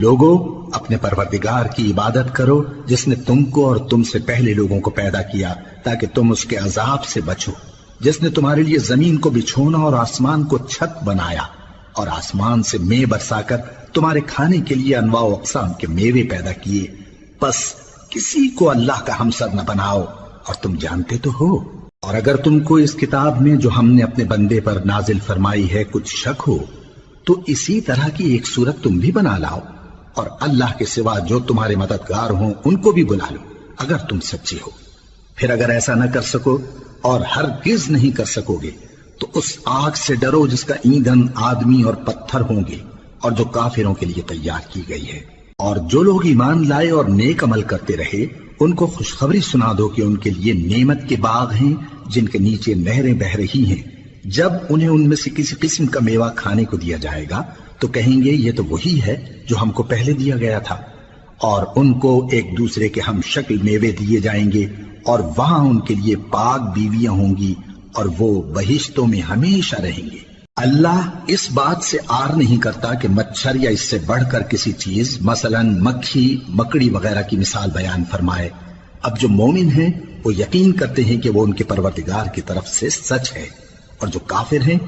لوگوں، اپنے پروردگار کی عبادت کرو جس نے تم کو اور تم سے پہلے لوگوں کو پیدا کیا تاکہ تم اس کے عذاب سے بچو، جس نے تمہارے لیے زمین کو بچھونا اور آسمان کو چھت بنایا اور آسمان سے مے برسا کر تمہارے کھانے کے لیے انواع و اقسام کے میوے پیدا کیے، پس کسی کو اللہ کا ہمسر نہ بناؤ، اور تم جانتے تو ہو۔ اور اگر تم کو اس کتاب میں جو ہم نے اپنے بندے پر نازل فرمائی ہے کچھ شک ہو تو اسی طرح کی ایک صورت تم بھی بنا لاؤ، اور اللہ کے سوا جو تمہارے مددگار ہوں ان کو بھی بلا لو اگر تم سچے ہو۔ پھر اگر ایسا نہ کر سکو اور ہرگز نہیں کر سکو گے تو اس آگ سے ڈرو جس کا ایندھن آدمی اور پتھر ہوں گے اور جو کافروں کے لیے تیار کی گئی ہے۔ اور جو لوگ ایمان لائے اور نیک عمل کرتے رہے ان کو خوشخبری سنا دو کہ ان کے لیے نعمت کے باغ ہیں جن کے نیچے نہریں بہہ رہی ہیں، جب انہیں ان میں سے کسی قسم کا میوہ کھانے کو دیا جائے گا تو کہیں گے یہ تو وہی ہے جو ہم کو پہلے دیا گیا تھا، اور ان کو ایک دوسرے کے ہم شکل میوے دیے جائیں گے، اور وہاں ان کے لیے پاک بیویاں ہوں گی اور وہ بہشتوں میں ہمیشہ رہیں گے۔ اللہ اس بات سے آر نہیں کرتا کہ مچھر یا اس سے بڑھ کر کسی چیز مثلا مکھی، مکڑی وغیرہ کی مثال بیان فرمائے۔ اب جو مومن ہیں وہ یقین کرتے ہیں کہ وہ ان کے پروردگار کی طرف سے سچ ہے، اور جو کافر ہیں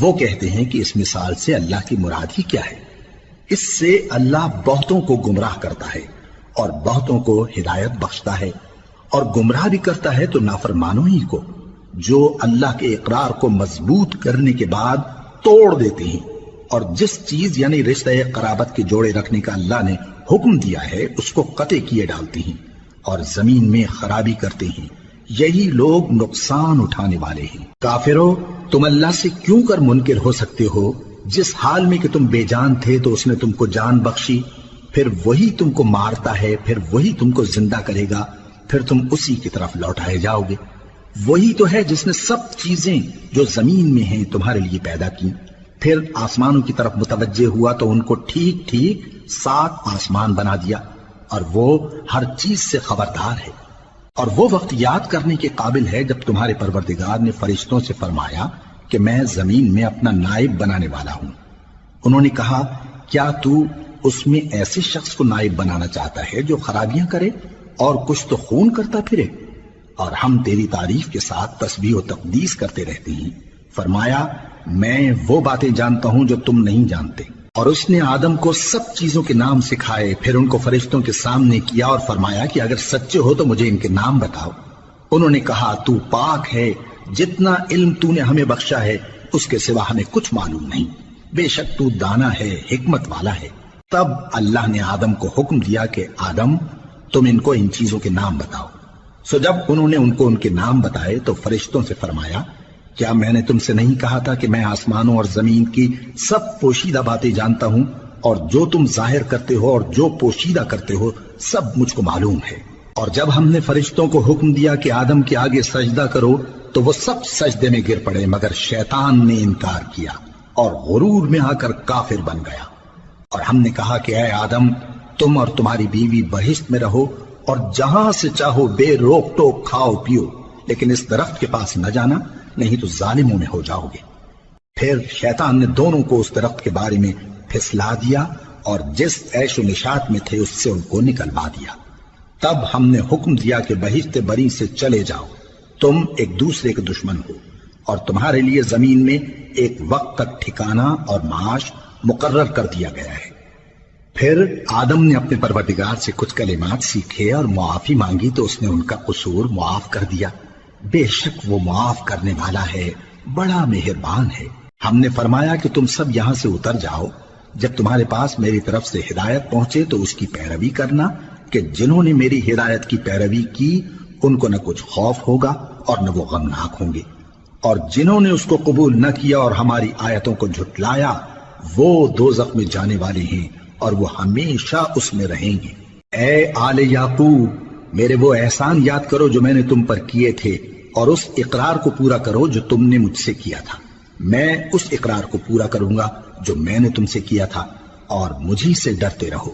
وہ کہتے ہیں کہ اس مثال سے اللہ کی مراد ہی کیا ہے۔ اس سے اللہ بہتوں کو گمراہ کرتا ہے اور بہتوں کو ہدایت بخشتا ہے، اور گمراہ بھی کرتا ہے تو نافرمانوں ہی کو، جو اللہ کے اقرار کو مضبوط کرنے کے بعد توڑ دیتے ہیں، اور جس چیز یعنی رشتہ قرابت کے جوڑے رکھنے کا اللہ نے حکم دیا ہے اس کو قطع کیے ڈالتے ہیں اور زمین میں خرابی کرتے ہیں، یہی لوگ نقصان اٹھانے والے ہیں۔ کافرو، تم اللہ سے کیوں کر منکر ہو سکتے ہو؟ جس حال میں کہ تم بے جان تھے تو اس نے تم کو جان بخشی، پھر وہی تم کو مارتا ہے، پھر وہی تم کو زندہ کرے گا، پھر تم اسی کی طرف لوٹائے جاؤ گے۔ وہی تو ہے جس نے سب چیزیں جو زمین میں ہیں تمہارے لیے پیدا کی، پھر آسمانوں کی طرف متوجہ ہوا تو ان کو ٹھیک ٹھیک 7 آسمان بنا دیا، اور وہ ہر چیز سے خبردار ہے۔ اور وہ وقت یاد کرنے کے قابل ہے جب تمہارے پروردگار نے فرشتوں سے فرمایا کہ میں زمین میں اپنا نائب بنانے والا ہوں۔ انہوں نے کہا کیا تو اس میں ایسے شخص کو نائب بنانا چاہتا ہے جو خرابیاں کرے اور کچھ تو خون کرتا پھرے؟ اور ہم تیری تعریف کے ساتھ تسبیح و تقدیس کرتے رہتے ہیں۔ فرمایا میں وہ باتیں جانتا ہوں جو تم نہیں جانتے۔ اور اس نے آدم کو سب چیزوں کے نام سکھائے، پھر ان کو فرشتوں کے سامنے کیا اور فرمایا کہ اگر سچے ہو تو مجھے ان کے نام بتاؤ۔ انہوں نے کہا تو پاک ہے، جتنا علم تو نے ہمیں بخشا ہے اس کے سوا ہمیں کچھ معلوم نہیں، بے شک تو دانا ہے، حکمت والا ہے۔ تب اللہ نے آدم کو حکم دیا کہ آدم تم ان کو ان چیزوں کے نام بتاؤ۔ سو جب انہوں نے ان کو ان کے نام بتائے تو فرشتوں سے فرمایا کیا میں نے تم سے نہیں کہا تھا کہ میں آسمانوں اور زمین کی سب پوشیدہ باتیں جانتا ہوں، اور جو تم ظاہر کرتے ہو اور جو پوشیدہ کرتے ہو سب مجھ کو معلوم ہے۔ اور جب ہم نے فرشتوں کو حکم دیا کہ آدم کے آگے سجدہ کرو تو وہ سب سجدے میں گر پڑے مگر شیطان نے انکار کیا اور غرور میں آ کر کافر بن گیا۔ اور ہم نے کہا کہ اے آدم تم اور تمہاری بیوی بہشت میں رہو اور جہاں سے چاہو بے روک ٹوک کھاؤ پیو، لیکن اس درخت کے پاس نہ جانا نہیں تو ظالموں میں ہو جاؤ گے۔ پھر شیطان نے دونوں کو اس درخت کے بارے میں پھسلا دیا اور جس عیش و نشاط میں تھے اس سے ان کو نکلوا دیا۔ تب ہم نے حکم دیا کہ بہشت بری سے چلے جاؤ، تم ایک دوسرے کے دشمن ہو، اور تمہارے لیے زمین میں ایک وقت تک ٹھکانہ اور معاش مقرر کر دیا گیا ہے۔ پھر آدم نے اپنے پروردگار سے کچھ کلمات سیکھے اور معافی مانگی تو اس نے ان کا قصور معاف کر دیا۔ بے شک وہ معاف کرنے والا ہے، بڑا مہربان ہے۔ ہم نے فرمایا کہ تم سب یہاں سے اتر جاؤ، جب تمہارے پاس میری طرف سے ہدایت پہنچے تو اس کی پیروی کرنا کہ جنہوں نے میری ہدایت کی پیروی کی ان کو نہ کچھ خوف ہوگا اور نہ وہ غمناک ہوں گے، اور جنہوں نے اس کو قبول نہ کیا اور ہماری آیتوں کو جھٹلایا وہ دوزخ میں جانے والے ہیں اور وہ ہمیشہ اس میں رہیں گے۔ اے آل یعقوب، میرے وہ احسان یاد کرو جو میں نے تم پر کیے تھے، اور اس اقرار کو پورا کرو جو تم نے مجھ سے کیا تھا۔ میں اس اقرار کو پورا کروں گا جو میں نے تم سے کیا تھا، اور مجھی سے ڈرتے رہو۔